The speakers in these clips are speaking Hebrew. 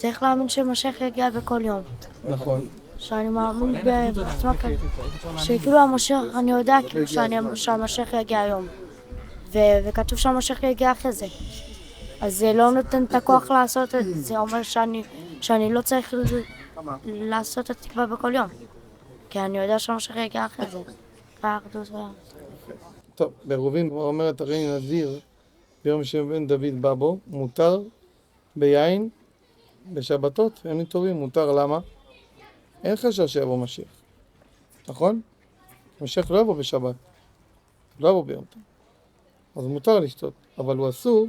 צריך להאמין שמשיח יגיע בכל יום. נכון. שאני מאמין בעצמה שכאילו המשיח, אני יודע כאילו שהמשיח יגיע היום. וכתוב שהמשיח יגיע אחרי זה. אז זה לא נותן את הכוח לעשות את זה. זה אומר שאני לא צריך לעשות את התקווה בכל יום. כי אני יודע שהמשיח יגיע אחרי זה. טוב, בעירובין כבר אומרת הרי נזיר ביום שבן דוד בא בו, מותר ביין בשבתות, ימים טובים, מותר. למה? אין חשש שיבוא משיח, נכון? משיח לא יבוא בשבת, לא יבוא ביום טוב, אז מותר לשתות, אבל הוא אסור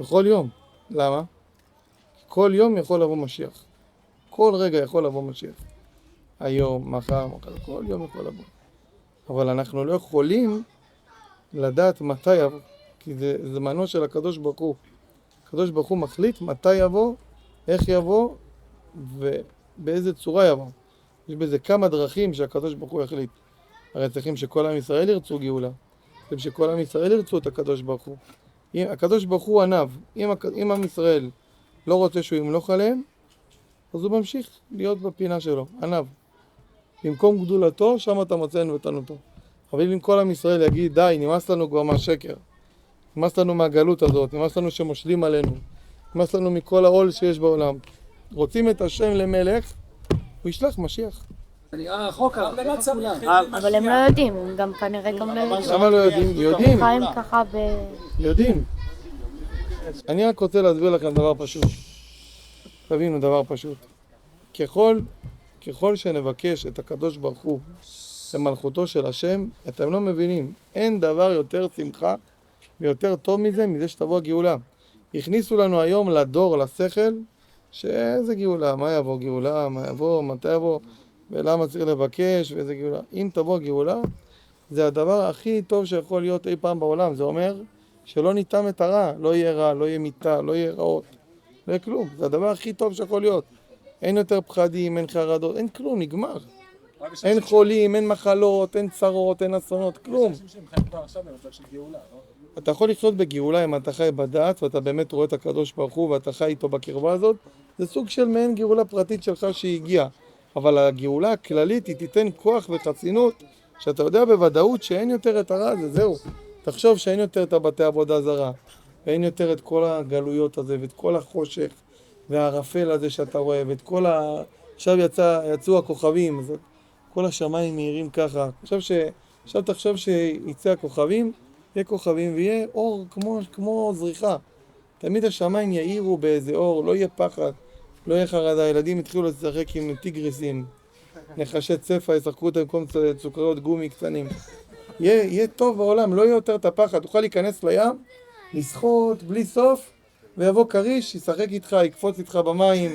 בכל יום. למה? כי כל יום יכול לבוא משיח, כל רגע יכול לבוא משיח, היום, מחר, כל יום יכול לבוא. אבל אנחנו לא יכולים לדעת מתי יבוא, כי זה זמנו של הקדוש ברוך הוא. הקדוש ברוך הוא מחליט מתי יבוא, איך יבוא ובאיזה צורה יבוא. יש בזה כמה דרכים שהקדוש ברוך הוא יחליט. הרי צריכים שכל עם ישראל ירצו גאולה, צריכים שכל עם ישראל ירצו את הקדוש ברוך הוא. הקדוש ברוך הוא עניו, אם עם ישראל לא רוצה שהוא ימלוך עליהם, אז הוא ממשיך להיות בפינה שלו, עניו. במקום גדולתו, שם אתה מוצא נבטנותו. אבל אם כל עם ישראל יגיד, די, נמאס לנו כבר מהשקר, נמאס לנו מהגלות הזאת, נמאס לנו שמושלים עלינו, נמאס לנו מכל העול שיש בעולם, רוצים את השם למלך, הוא ישלח משיח. אבל הם לא יודעים, הם גם כנראה גם לא יודעים. למה לא יודעים? יודעים. חיים ככה יודעים. אני רק רוצה להסביר לכם דבר פשוט. תבינו דבר פשוט. ככל שנבקש את הקדוש ברוך הוא למלכותו של השם, אתם לא מבינים. אין דבר יותר שמחה ויותר טוב מזה שתבוא הגאולה. הכניסו לנו היום לדור, לשכל, שאיזה גאולה, מה יבוא גאולה, מה יבוא, מתי יבוא, ולמה צריך לבקש, ואיזה גאולה. אם תבוא גאולה, זה הדבר הכי טוב שיכול להיות אי פעם בעולם. זה אומר שלא ניתן את הרע, לא יהיה רע, לא יהיה מיטה, לא יהיה רעות, לא יהיה כלום. זה הדבר הכי טוב שיכול להיות. אין יותר פחדים, אין חרדות, אין כלום, נגמר. אין חולים, אין מחלות, אין צרות, אין אסונות, כלום. אתה יכול לחיות בגאולה אם אתה חי בדעת ואתה באמת רואה את הקדוש ברוך הוא ואתה חי איתו בקרבה הזאת. זה סוג של מעין גאולה פרטית שלך שהגיעה. אבל הגאולה הכללית היא תיתן כוח וחסינות שאתה יודע בוודאות שאין יותר את הרע הזה, זהו. תחשוב שאין יותר את הבתי עבודה זרה, ואין יותר את כל הגלויות הזה ואת כל החושך והערפל הזה שאתה רואה ואת כל עכשיו יצאו הכוכבים, כל השמיים מהירים ככה. עכשיו תחשוב שיצא הכוכבים, יהיה כוכבים ויהיה אור כמו זריחה. תמיד השמיים יאירו באיזה אור, לא יהיה פחד, לא יהיה חרדה. הילדים התחילו לשחק עם טיגריסים, נחשי צפה, ישחקו אותם במקום סוכריות גומי קטנים. יהיה טוב בעולם, לא יהיה יותר את הפחד. תוכל להיכנס לים, לשחות בלי סוף, ויבוא קריש, ישחק איתך, יקפוץ איתך במים,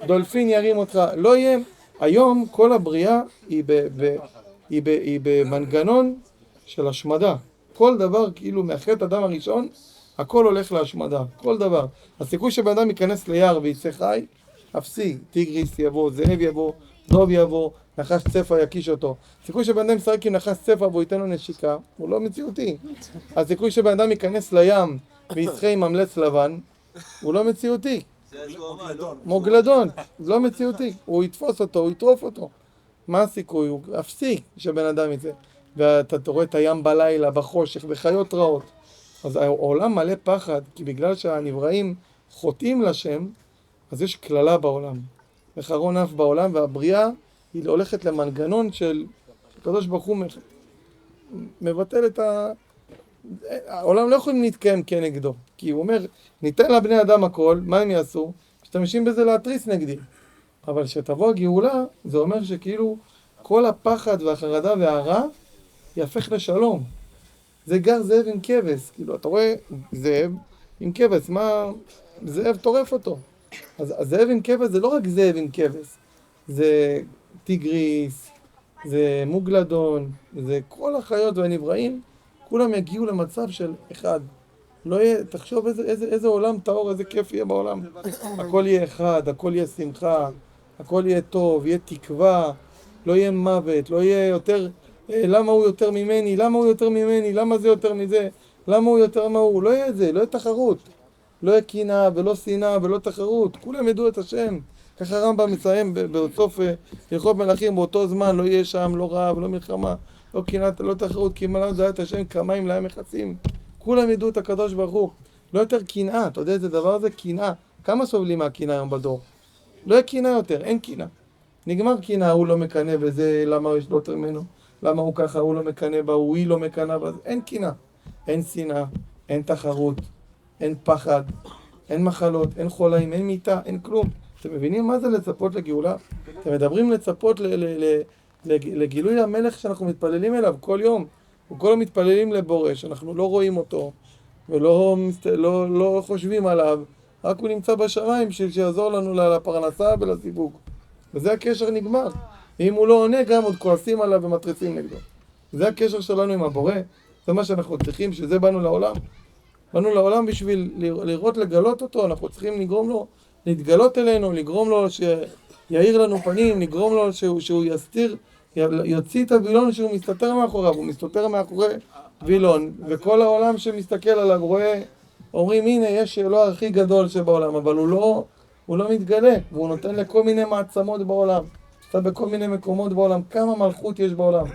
דולפין ירים אותך. לא יהיה. היום כל הבריאה היא במנגנון של השמדה. כל דבר, כאילו מאחד אדם הראשון, הכל הולך להשמדה, כל דבר. הסיכוי שבן אדם ייכנס ליער ויצא חי, אפסי. טיגריס יבוא, זאב יבוא, דוב יבוא, נחש צפה יקיש אותו. הסיכוי שבן אדם ישחק עם נחש צפה והוא ייתן לו נשיקה, הוא לא מציאותי. הסיכוי שבן אדם ייכנס לים וישחה עם ממלץ לבן, הוא לא מציאותי. מוגלדון, זה לא מציאותי. הוא יתפוס אותו, הוא יטרוף אותו. מה הסיכוי? הוא אפסי שבן אדם יצא. ואתה רואה את הים בלילה, בחושך, בחיות רעות. אז העולם מלא פחד, כי בגלל שהנבראים חוטאים לשם, אז יש כללה בעולם. וחרון אף בעולם, והבריאה היא הולכת למנגנון של הקדוש ברוך הוא מבטל את העולם לא יכולים להתקיים כנגדו. כי הוא אומר, ניתן לבני אדם הכל, מה הם יעשו? משתמשים בזה להתריס נגדי. אבל שתבוא הגאולה, זה אומר שכאילו כל הפחד והחרדה והרע יהפך לשלום. זה גר זאב עם כבש. כאילו, אתה רואה זאב עם כבש, מה? זאב טורף אותו. אז הזאב עם כבש זה לא רק זאב עם כבש. זה טיגריס, זה מוגלדון, זה כל החיות והנבראים, כולם יגיעו למצב של אחד. לא יהיה, תחשוב איזה עולם טהור, איזה כיף יהיה בעולם. הכל יהיה אחד, הכל יהיה שמחה, הכל יהיה טוב, יהיה תקווה, לא יהיה מוות, לא יהיה יותר, למה הוא יותר ממני, למה הוא יותר ממני, למה זה יותר מזה, למה הוא יותר מה הוא, לא יהיה זה, לא יהיה תחרות. לא יהיה קנאה ולא שנאה ולא תחרות, כולם ידעו את השם. ככה הרמב"ם מסיים בסוף הלכות מלכים, באותו זמן לא יהיה שם לא רעב, לא מלחמה, לא קנאה, לא תחרות, כי מלאך דעה את השם כמים להם מכסים. כולם ידעו את הקדוש ברוך הוא. לא יותר קנאה, אתה יודע איזה דבר זה? קנאה. כמה סובלים מהקנאה היום בדור? לא יהיה קנאה יותר, אין קנאה. נגמר קנאה, הוא לא מקנא בזה, למה יש לו יותר ממנו? למה הוא ככה, הוא לא מקנא בה, היא לא מקנא בה, אין קנאה. אין שנאה, אין תחרות, אין פחד, אין מחלות, אין חולאים, אין מיטה, אין כלום. אתם מבינים מה זה לצפות לגאולה? אתם מדברים לצפות לגילוי המלך שאנחנו מתפללים אליו כל יום. וכל יום מתפללים לבורא, שאנחנו לא רואים אותו, ולא חושבים עליו, רק הוא נמצא בשמיים שיעזור לנו לפרנסה ולסיווג. וזה הקשר נגמר. אם הוא לא עונה, גם עוד כועסים עליו ומטריסים נגדו. זה הקשר שלנו עם הבורא, זה מה שאנחנו צריכים, שזה באנו לעולם. באנו לעולם בשביל לראות, לגלות אותו, אנחנו צריכים לגרום לו, להתגלות אלינו, לגרום לו שיעיר לנו פנים, לגרום לו שהוא יסתיר, יוציא את הווילון שהוא מסתתר מאחוריו, הוא מסתתר מאחורי וילון, וכל העולם שמסתכל עליו רואה, אומרים הנה יש אלוה הכי גדול שבעולם, אבל הוא לא מתגלה, והוא נותן לכל מיני מעצמות בעולם, אתה בכל מיני מקומות בעולם, כמה מלכות יש בעולם,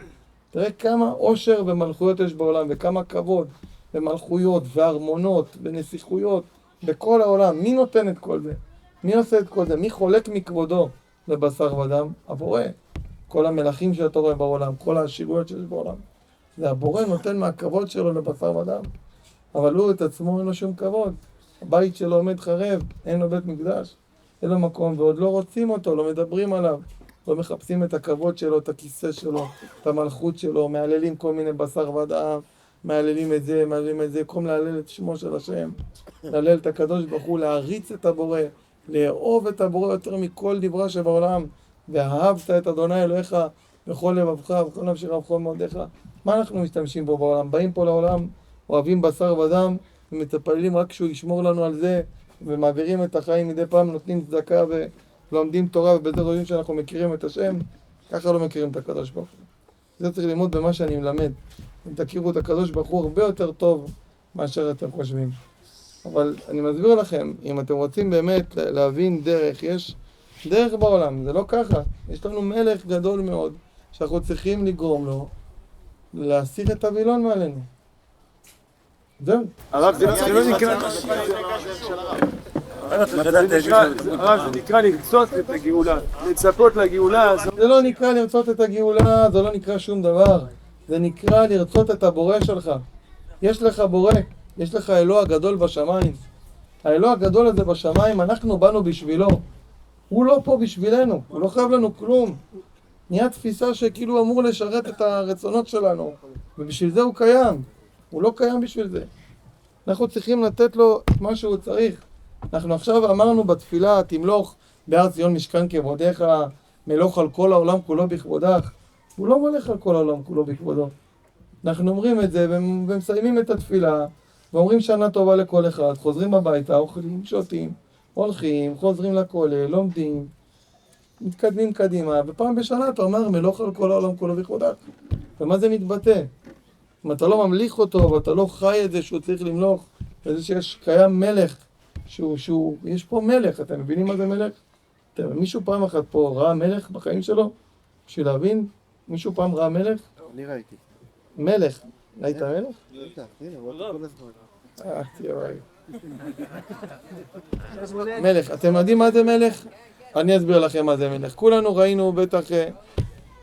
תראה כמה עושר ומלכויות יש בעולם, וכמה כבוד ומלכויות וארמונות ונסיכויות בכל העולם. מי נותן את כל זה? מי עושה את כל זה? מי חולק מכבודו לבשר ודם? הבורא. כל המלכים שאתה רואה בעולם, כל העשירויות שיש בעולם, זה הבורא נותן מהכבוד שלו לבשר ודם. אבל הוא את עצמו אין לו שום כבוד. הבית שלו עומד חרב, אין לו בית מקדש, אין לו מקום, ועוד לא רוצים אותו, לא מדברים עליו, לא מחפשים את הכבוד שלו, את הכיסא שלו, את המלכות שלו, מעללים כל מיני בשר ודם, מעללים את זה, קום להלל את שמו של השם, להלל את הקדוש ברוך הוא, להריץ את הבורא, לאהוב את הבורא יותר מכל דברה שבעולם, ואהבת את אדוני אלוהיך בכל לבבך ובכל נפשך ובכל מאודיך. מה אנחנו משתמשים בו בעולם? באים פה לעולם, אוהבים בשר ודם, ומתפללים רק שהוא ישמור לנו על זה, ומעבירים את החיים מדי פעם, נותנים צדקה ולומדים תורה, ובזה חושבים שאנחנו מכירים את השם, ככה לא מכירים את הקדוש ברוך הוא. זה צריך ללמוד במה שאני מלמד. אם תכירו את הקדוש ברוך הוא הרבה יותר טוב מאשר אתם חושבים. אבל אני מסביר לכם, אם אתם רוצים באמת להבין דרך, יש דרך בעולם, זה לא ככה. יש לנו מלך גדול מאוד, שאנחנו צריכים לגרום לו להסיר את הווילון מעלינו. זהו. הרב, זה לא נקרא... הרב, זה נקרא לרצות את הגאולה, לצפות לגאולה. זה לא נקרא לרצות את הגאולה, זה לא נקרא שום דבר. זה נקרא לרצות את הבורא שלך. יש לך בורא, יש לך אלוה הגדול בשמיים. האלוה הגדול הזה בשמיים, אנחנו באנו בשבילו. הוא לא פה בשבילנו, הוא לא חייב לנו כלום. נהיה תפיסה שכאילו אמור לשרת את הרצונות שלנו, ובשביל זה הוא קיים. הוא לא קיים בשביל זה. אנחנו צריכים לתת לו את מה שהוא צריך. אנחנו עכשיו אמרנו בתפילה, תמלוך בהר ציון משכן כבודך, מלוך על כל העולם כולו בכבודך. הוא לא מולך על כל העולם כולו בכבודו. אנחנו אומרים את זה ומסיימים את התפילה, ואומרים שנה טובה לכל אחד, חוזרים הביתה, אוכלים, שותים, הולכים, חוזרים לכולל, לומדים, מתקדמים קדימה, ופעם בשנה אתה אומר מלוך על כל העולם כולו בכבודך. ומה זה מתבטא? אם אתה לא ממליך אותו ואתה לא חי את זה שהוא צריך למלוך, וזה שיש קיים מלך, יש פה מלך, אתם מבינים מה זה מלך? מישהו פעם אחת פה ראה מלך בחיים שלו? בשביל להבין, מישהו פעם ראה מלך? אני ראיתי. מלך. ראית מלך? ראית, הנה, הוא כל הזמן. תהיה ראי. מלך, אתם יודעים מה זה מלך? אני אסביר לכם מה זה מלך. כולנו ראינו בטח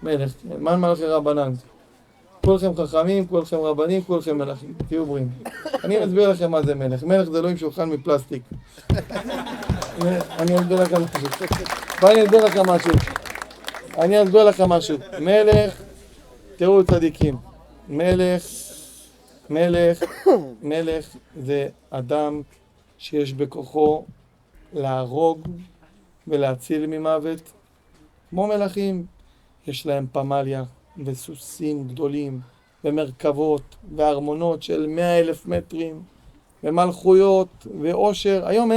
מלך, מן מלכי רבנן. כולכם חכמים, כולכם רבנים, כולכם מלכים, תהיו בריאים. אני אסביר לכם מה זה מלך. מלך זה לא עם שולחן מפלסטיק. אני אסביר לכם משהו. ואני אסביר לכם משהו. מלך, תראו צדיקים. מלך זה אדם שיש בכוחו להרוג ולהציל ממוות. כמו מלכים, יש להם פמליה וסוסים גדולים ומרכבות וארמונות של 100,000 מטרים ומלכויות ועושר. היום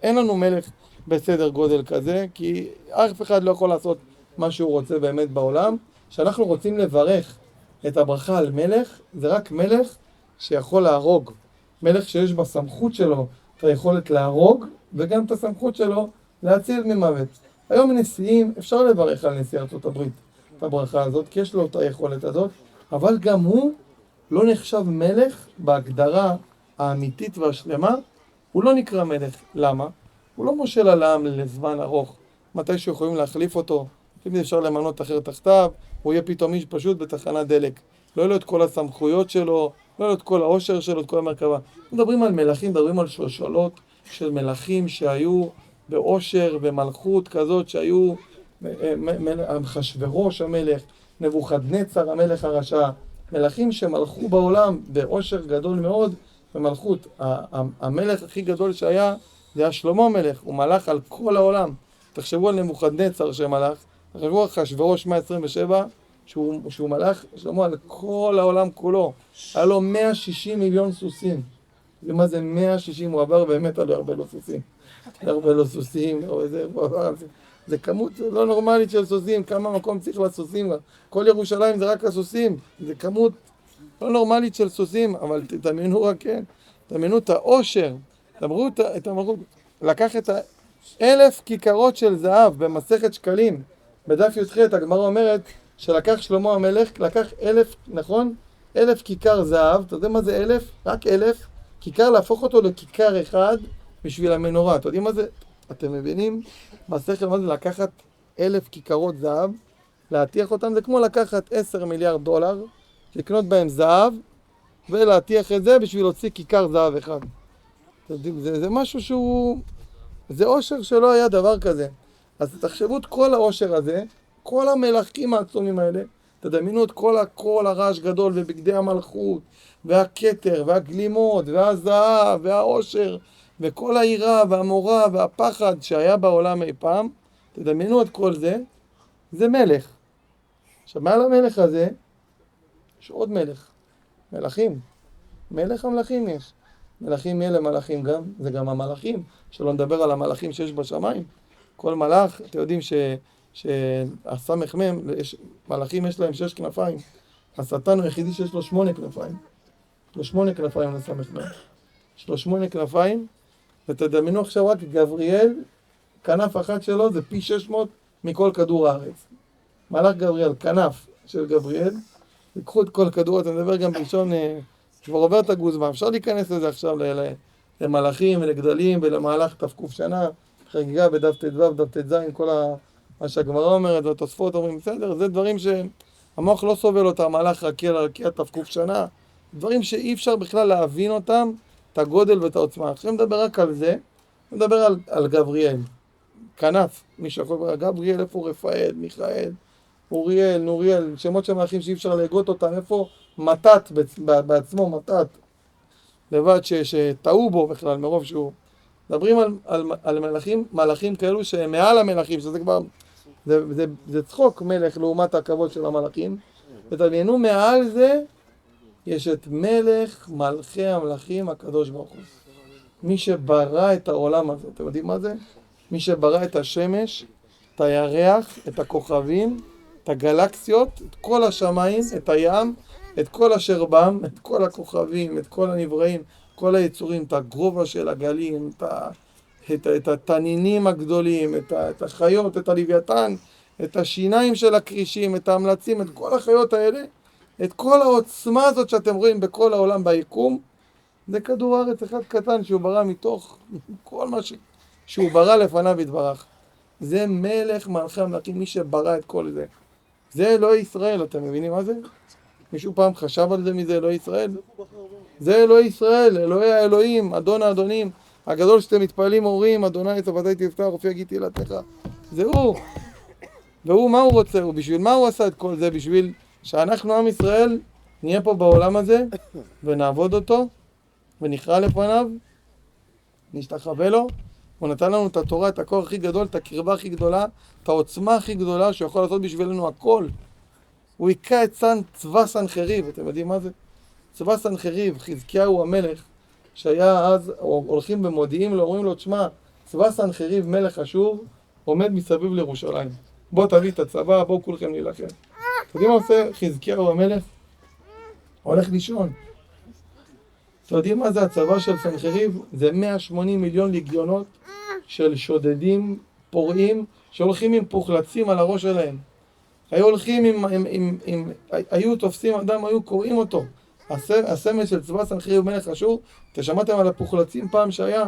אין לנו מלך בסדר גודל כזה, כי אף אחד לא יכול לעשות מה שהוא רוצה באמת בעולם. שאנחנו רוצים לברך את הברכה על מלך, זה רק מלך שיכול להרוג. מלך שיש בסמכות שלו את את היכולת להרוג, וגם את הסמכות שלו להציל ממוות. היום נשיאים, אפשר לברך על נשיא ארצות הברית את הברכה הזאת, כי יש לו את היכולת הזאת, אבל גם הוא לא נחשב מלך בהגדרה האמיתית והשלמה, הוא לא נקרא מלך. למה? הוא לא מושל על העם לזמן ארוך, מתי שיכולים להחליף אותו, אם אפשר למנות אחר תחתיו, הוא יהיה פתאום איש פשוט בתחנת דלק. לא יהיו לו את כל הסמכויות שלו, לא יהיו לו את כל העושר שלו, את כל המרכבה. מדברים על מלכים, מדברים על שושלות של מלכים שהיו בעושר ומלכות כזאת, שהיו אחשוורוש המלך, נבוכדנצר המלך הרשע, מלכים שמלכו בעולם בעושר גדול מאוד במלכות. המלך הכי גדול שהיה, זה היה שלמה המלך, הוא מלך על כל העולם. תחשבו על נבוכדנצר שמלך, תחשבו על אחשוורוש 127, שהוא מלך, שלמה, על כל העולם כולו. היה לו 160 מיליון סוסים. ומה זה 160? הוא עבר באמת על הרבה לא סוסים. הרבה לא סוסים, זה כמות לא נורמלית של סוסים, כמה מקום צריך לסוסים. כל ירושלים זה רק הסוסים, זה כמות לא נורמלית של סוסים, אבל תדמיינו רק, כן, תדמיינו את העושר, תדמיינו את המלכות. לקח את 1,000 כיכרות של זהב במסכת שקלים, בדף י"ח הגמרא אומרת שלקח שלמה המלך, לקח 1,000, נכון? 1,000 כיכר זהב, אתה יודע מה זה 1,000? רק 1,000 כיכר, להפוך אותו לכיכר אחד בשביל המנורה. אתם יודעים מה זה? אתם מבינים? בשכל מה זה לקחת 1,000 כיכרות זהב, להטיח אותם, זה כמו לקחת 10 מיליארד דולר, לקנות בהם זהב, ולהטיח את זה בשביל להוציא כיכר זהב אחד. זה משהו שהוא... זה עושר שלא היה דבר כזה. אז תחשבו את כל העושר הזה, כל המלכים העצומים האלה, תדמיינו את כל הרעש גדול ובגדי המלכות, והכתר, והגלימות, והזהב, והעושר, וכל העירה, והמורה, והפחד שהיה בעולם אי פעם, תדמיינו את כל זה, זה מלך. עכשיו, מעל המלך הזה, יש עוד מלך, מלכים. מלך המלכים יש. מלכים אלה מלכים גם, זה גם המלאכים, שלא נדבר על המלאכים שיש בשמיים. כל מלאך, אתם יודעים שהסמך מם, מלאכים יש להם 6 כנפיים. השטן הוא היחידי שיש לו 8 כנפיים. יש לו 8 כנפיים לסמך מם. יש לו 8 כנפיים, ותדמיינו עכשיו רק גבריאל, כנף אחת שלו זה פי 600 מכל כדור הארץ. מלאך גבריאל, כנף של גבריאל, לקחו את כל כדור, אתה מדבר גם בראשון, כבר עובר את הגוזמה, אפשר להיכנס לזה עכשיו למלאכים ולגדלים ולמהלך תקוף שנה, חגיגה בדף ט"ו, דף ט"ז, כל מה שהגמרא אומרת והתוספות אומרים, בסדר, זה דברים שהמוח לא סובל אותם, מהלך רקיע תקוף שנה, דברים שאי אפשר בכלל להבין אותם, את הגודל ואת העוצמה. עכשיו נדבר רק על זה, נדבר על גבריאל, כנף, מי שיכול, גבריאל, איפה רפאל, מיכאל, אוריאל, נוריאל, שמות של מלאכים שאי אפשר להגות אותם, איפה מתת בעצמו, מתת, לבד שטעו בו בכלל, מרוב שהוא... מדברים על מלאכים כאלו שהם מעל המלאכים, שזה כבר... זה צחוק מלך לעומת הכבוד של המלאכים, ותדמיינו מעל זה, יש את מלך מלכי המלאכים הקדוש ברוך הוא. מי שברא את העולם הזה, אתם יודעים מה זה? מי שברא את השמש, את הירח, את הכוכבים, את הגלקסיות, את כל השמיים, את הים, את כל אשר בם, את כל הכוכבים, את כל הנבראים, כל היצורים, את הגובה של הגלים, את התנינים הגדולים, את החיות, את הלוויתן, את השיניים של הקרישים, את ההמלצים, את כל החיות האלה, את כל העוצמה הזאת שאתם רואים בכל העולם ביקום, זה כדור הארץ אחד קטן שהוא ברא מתוך כל מה שהוא ברא לפניו יתברך. זה מלך מלכי המלכים, מי שברא את כל זה. זה אלוהי ישראל, אתם מבינים מה זה? מישהו פעם חשב על זה מזה אלוהי ישראל? זה אלוהי ישראל, אלוהי האלוהים, אדון האדונים, הגדול שאתם מתפעלים אומרים, אדוני צבתי תפתח ופי יגיד תהילתך. זה הוא. והוא מה הוא רוצה? ובשביל מה הוא עשה את כל זה? בשביל שאנחנו עם ישראל נהיה פה בעולם הזה ונעבוד אותו ונכרע לפניו, נשתחווה לו. הוא נתן לנו את התורה, את הכוח הכי גדול, את הקרבה הכי גדולה, את העוצמה הכי גדולה שהוא לעשות בשבילנו הכל. הוא היכה את צבא סנחריב, אתם יודעים מה זה? צבא סנחריב, חזקיהו המלך, שהיה אז, הולכים במודיעים לו, אומרים לו, תשמע, צבא סנחריב, מלך אשור, עומד מסביב לירושלים. בוא תביא את הצבא, בואו כולכם להילחם. אתם יודעים מה עושה חזקיהו המלך? הולך לישון. אתם יודעים מה זה הצבא של סנחריב? זה 180 מיליון לגיונות של שודדים, פורעים, שהולכים עם פוחלצים על הראש שלהם. היו הולכים היו תופסים אדם, היו קוראים אותו. הסמל של צבא סנחריב מלך אשור, אתם שמעתם על הפוחלצים פעם שהיה?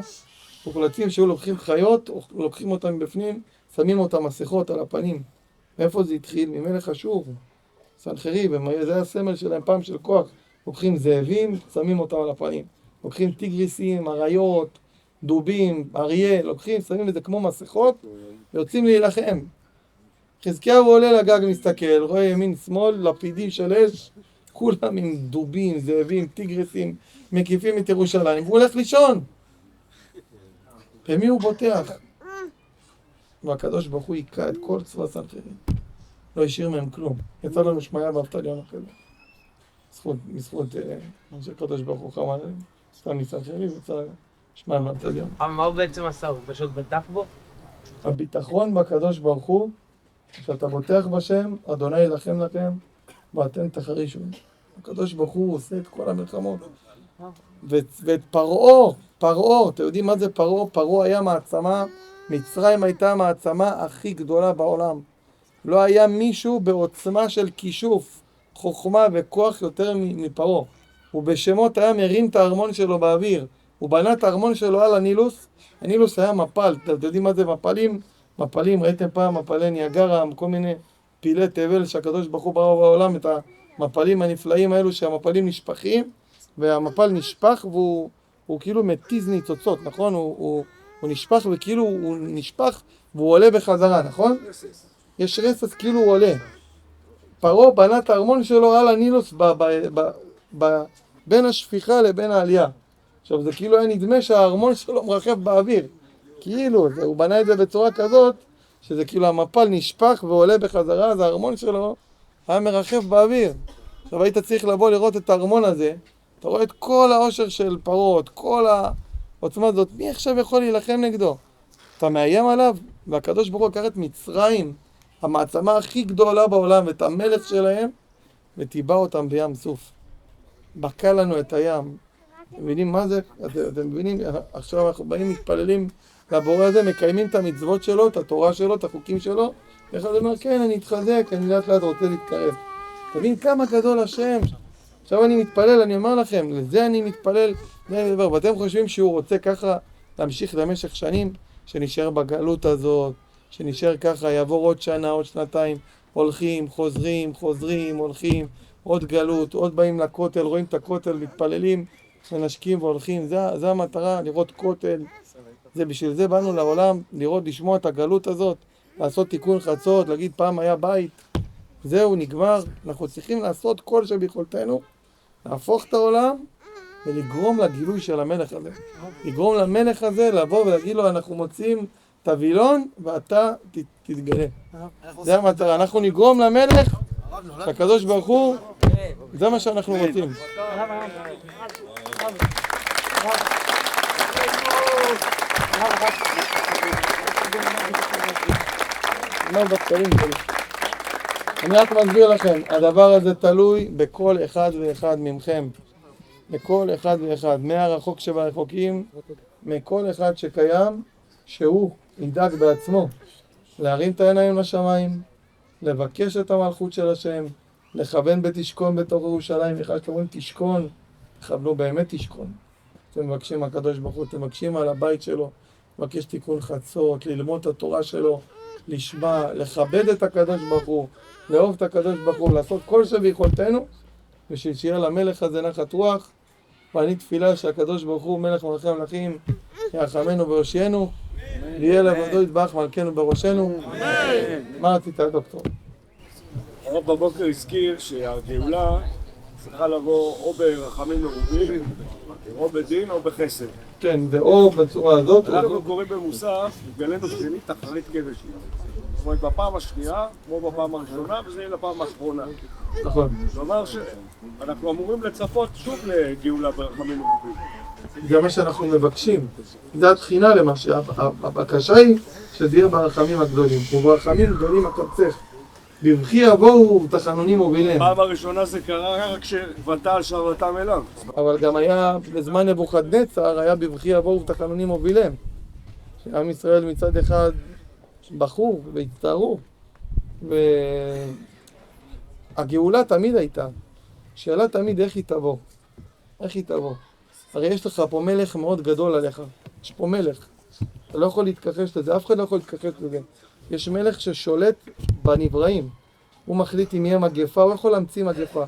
פוחלצים שהיו לוקחים חיות, לוקחים אותם בפנים, שמים אותם מסכות על הפנים. מאיפה זה התחיל? ממלך אשור. סנחריב, זה הסמל שלהם פעם של כוח. לוקחים זאבים, שמים אותם על הפנים. לוקחים טיגריסים, אריות, דובים, אריה, לוקחים, שמים את זה כמו מסכות, ויוצאים להילחם. חזקיהו עולה לגג, מסתכל, רואה ימין שמאל, לפידים של אש, כולם עם דובים, זאבים, טיגריסים, מקיפים את ירושלים, והוא הולך לישון. ומי הוא בוטח? והקדוש ברוך הוא יקע את כל צבא סנחריב. לא השאיר מהם כלום. יצא לנו שמעיה באבטליון אחרי. בזכות שהקדוש ברוך הוא חמל עליהם. סתם מסנחריב, יצא שמעיה באבטליון. אבל מה הוא בעצם עשה? הוא פשוט בטח בו? הביטחון בקדוש ברוך הוא, כשאתה בוטח בשם, אדוני ילחם לכם, ואתם תחרישו. הקדוש ברוך הוא עושה את כל המלחמות. ואת פרעה, אתם יודעים מה זה פרעה? פרעה היה מעצמה, מצרים הייתה המעצמה הכי גדולה בעולם. לא היה מישהו בעוצמה של כישוף, חוכמה וכוח יותר מפרעה. הוא בשמות היה מרים את הארמון שלו באוויר. הוא בנה את הארמון שלו על הנילוס. הנילוס היה מפל. אתם יודעים מה זה מפלים? מפלים, ראיתם פעם מפלי ניאגרה, כל מיני פילי תבל שהקדוש ברוך הוא ברא בעולם, את המפלים הנפלאים האלו שהמפלים נשפכים, והמפל נשפך והוא כאילו מתיז ניצוצות, נכון? הוא נשפך וכאילו הוא נשפך והוא עולה בחזרה, נכון? יש רסס כאילו הוא עולה. פרעה בנה את הארמון שלו על הנילוס בין השפיכה לבין העלייה. עכשיו זה כאילו היה נדמה שהארמון שלו מרחב באוויר. כאילו, הוא בנה את זה בצורה כזאת, שזה כאילו המפל נשפך ועולה בחזרה, אז הארמון שלו היה מרחב באוויר. עכשיו היית צריך לבוא לראות את הארמון הזה, אתה רואה את כל העושר של פרעה, את כל העוצמה הזאת, מי עכשיו יכול להילחם נגדו? אתה מאיים עליו, והקדוש ברוך הוא לקח את מצרים, המעצמה הכי גדולה בעולם, ואת המלך שלהם, וטיבע אותם בים סוף. בקע לנו את הים. אתם מבינים מה זה? אתם מבינים? עכשיו אנחנו באים מתפללים לבורא הזה, מקיימים את המצוות שלו, את התורה שלו, את החוקים שלו, ואחד אומר, כן, אני אתחזק, אני לאט לאט רוצה להתקרב. תבין כמה גדול השם. עכשיו אני מתפלל, אני אומר לכם, לזה אני מתפלל, ואתם חושבים שהוא רוצה ככה להמשיך למשך שנים, שנשאר בגלות הזאת, שנשאר ככה, יעבור עוד שנה, עוד שנתיים, הולכים, חוזרים, הולכים, עוד גלות, עוד באים לכותל, רואים את הכותל, מתפללים, מנשקים והולכים, זה המטרה, לראות כותל, זה בשביל זה באנו לעולם, לראות, לשמוע את הגלות הזאת, לעשות תיקון חצות, להגיד פעם היה בית, זהו, נגמר, אנחנו צריכים לעשות כל שביכולתנו, להפוך את העולם ולגרום לגילוי של המלך הזה. לגרום למלך הזה לבוא ולהגיד לו, אנחנו מוצאים את הווילון ואתה תתגלה. זה המטרה, אנחנו נגרום למלך, הקדוש ברוך הוא, זה מה שאנחנו רוצים. אני רק מסביר לכם, הדבר הזה תלוי בכל אחד ואחד ממכם. בכל אחד ואחד, מהרחוק שברחוקים, מכל אחד שקיים, שהוא ידאג בעצמו להרים את העיניים לשמיים, לבקש את המלכות של השם, לכוון בתשכון בתוך ירושלים. אחד שאומרים תשכון, תכוונו באמת תשכון. אתם מבקשים הקדוש ברוך הוא, אתם מבקשים על הבית שלו, מבקש תיקון חצות, ללמוד את התורה שלו, לשמע, לכבד את הקדוש ברוך הוא, לאהוב את הקדוש ברוך הוא, לעשות כל שביכולתנו, בשביל שיהיה למלך הזה נחת רוח. ואני תפילה שהקדוש ברוך הוא, מלך מלכי המלכים, ירחמנו ויושיענו, ויהיה לבדו יתברך מלכנו בראשנו. מה רצית, דוקטור? הרב בבוקר הזכיר שהגאולה צריכה לבוא או ברחמים מרובים, או בדין או בחסד. כן, זה או בצורה הזאת. אנחנו קוראים במוסף, גלנו שנית אחרית כבש. זאת אומרת, בפעם השנייה, כמו בפעם הראשונה, וזה יהיה לפעם האחרונה. נכון. כלומר שאנחנו אמורים לצפות שוב לגאולה ברחמים מרובים. זה מה שאנחנו מבקשים. זה התחינה למה הבקשה היא שזה יהיה ברחמים הגדולים. וברחמים גדולים הקבצך. בבכי יבואו תחנונים מובילם. פעם הראשונה זה קרה רק כשבטל שרתם אליו. אבל גם היה, בזמן נבוכדנצר, היה בבכי יבואו תחנונים מובילם. שעם ישראל מצד אחד בחו והצטערו. והגאולה תמיד הייתה. שאלה תמיד איך היא תבוא. איך היא תבוא. הרי יש לך פה מלך מאוד גדול עליך. יש פה מלך. אתה לא יכול להתכחש לזה, אף אחד לא יכול להתכחש לזה. יש מלך ששולט בנבראים. הוא מחליט אם יהיה מגפה, הוא יכול להמציא מגפה.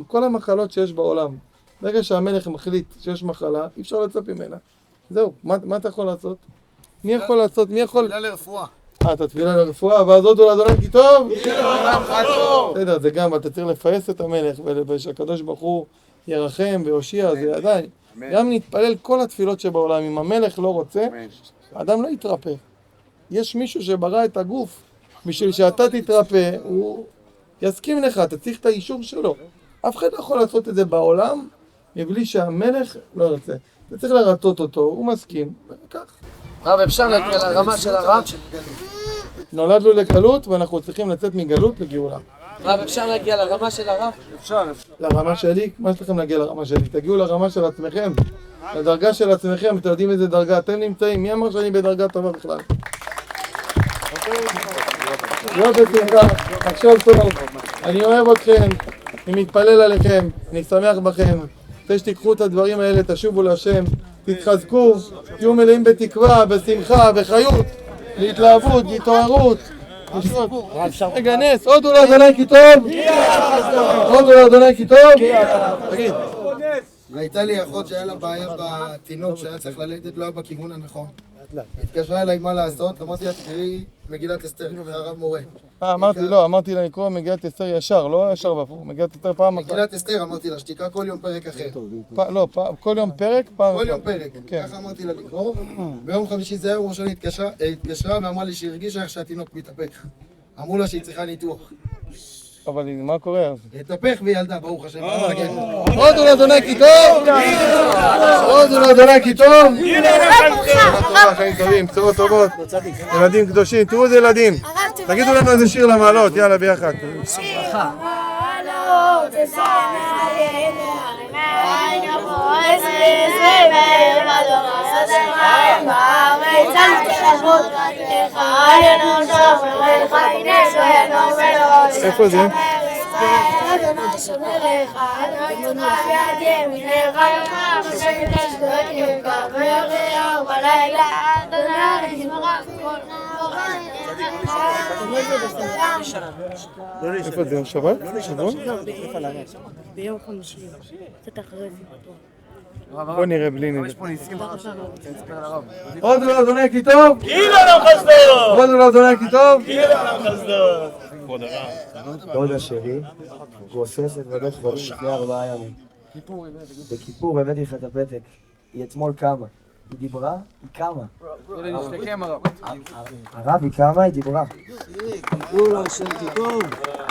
כל המחלות שיש בעולם. ברגע שהמלך מחליט שיש מחלה, אי אפשר לצאת ממנה. זהו, מה אתה יכול לעשות? מי יכול לעשות? מי יכול... תפילה לרפואה. את התפילה לרפואה, ואז הודו לאדוני כי טוב? בסדר, זה גם, אתה צריך לפייס את המלך, ושהקדוש ברוך הוא ירחם ויושיע, זה עדיין. גם נתפלל כל התפילות שבעולם, אם המלך לא רוצה, האדם לא יתרפא. יש מישהו שברא את הגוף, בשביל שאתה תתרפא, הוא יסכים לך, אתה צריך את האישור שלו. אף אחד לא יכול לעשות את זה בעולם, מבלי שהמלך לא ירצה. אתה צריך לרצות אותו, הוא מסכים, וכך. רב, אפשר להגיע לרמה של הרב? נולדנו לגלות ואנחנו צריכים לצאת מגלות לגאולה. רב, אפשר להגיע לרמה של הרב? אפשר. לרמה שלי? מה יש לכם להגיע לרמה שלי? תגיעו לרמה של עצמכם. לדרגה של עצמכם, אתם יודעים איזה דרגה אתם נמצאים? מי אמר שאני בדרגה טובה בכלל? לא בשמחה, עכשיו טוב. אני אוהב אתכם, אני מתפלל עליכם, אני שמח בכם. רוצה שתיקחו את הדברים האלה, תשובו להשם, תתחזקו, תהיו מלאים בתקווה, בשמחה, בחיות, להתלהבות, בהתעוררות. רגע נס, הודו לאדוני כי טוב! הודו לאדוני כי טוב! תגיד. והייתה לי אחות שהיה לה בעיה בתינוק שהיה צריך ללדת, לא היה בכיוון הנכון. התקשרה אליי מה לעשות, אמרתי לה תקראי מגילת אסתר, הרב מורה. אמרתי לה לקרוא מגילת אסתר ישר, לא ישר והפוך, מגילת אסתר פעם אחת. מגילת אסתר אמרתי לה שתקרא כל יום פרק אחר. לא, כל יום פרק, פעם אחת. כל יום פרק, ככה אמרתי לה לקרוא. ביום חמישי זה היה, ראשון התקשרה ואמרה לי שהרגישה איך שהתינוק מתהפך. אמרו לה שהיא צריכה ניתוח. אבל מה קורה אז? התהפך וילדה, ברוך השם. הודו לאדוני כי טוב! הודו לאדוני כי טוב! חיים טובים, בשורות טובות, ילדים קדושים, תראו איזה ילדים, תגידו לנו איזה שיר למעלות, יאללה ביחד. איפה זה? איפה זה? שבת? שבוע? ביום חמישי, קצת אחרי זה. בוא נראה בלי נראה. הודו לאדוני כי טוב! הודו לאדוני כי טוב! דודה שלי גוססת בבית חולים לפני 4 ימים. בכיפור הבאתי לך את הפתק. היא אתמול קמה. היא דיברה? היא קמה. הרב היא קמה, היא דיברה.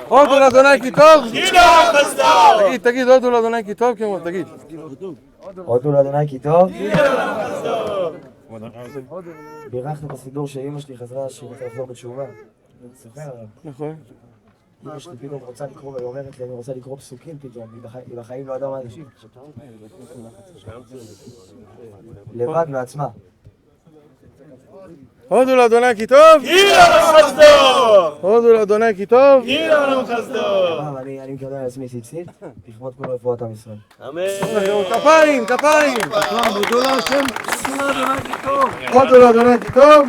הודו לאדוני כי טוב! תגיד, הודו לאדוני כי טוב, כמו, תגיד. הודו לאדוני כי טוב? בירכנו בסידור שאמא שלי חזרה שהיא רוצה לחזור בתשובה. אני סופר עליו. נכון. אמא שלי פתאום רוצה לקרוא, והיא אומרת לי, אני רוצה לקרוא פסוקים פתאום, היא בחיים לא ידעה מה זה. לבד מעצמה. הודו לאדוני כי טוב! הודו לאדוני כי טוב! אני מקבל על עצמי ציצית, לכבוד כל רפואת עם ישראל. כפיים! כפיים! הודו לאדוני כי טוב!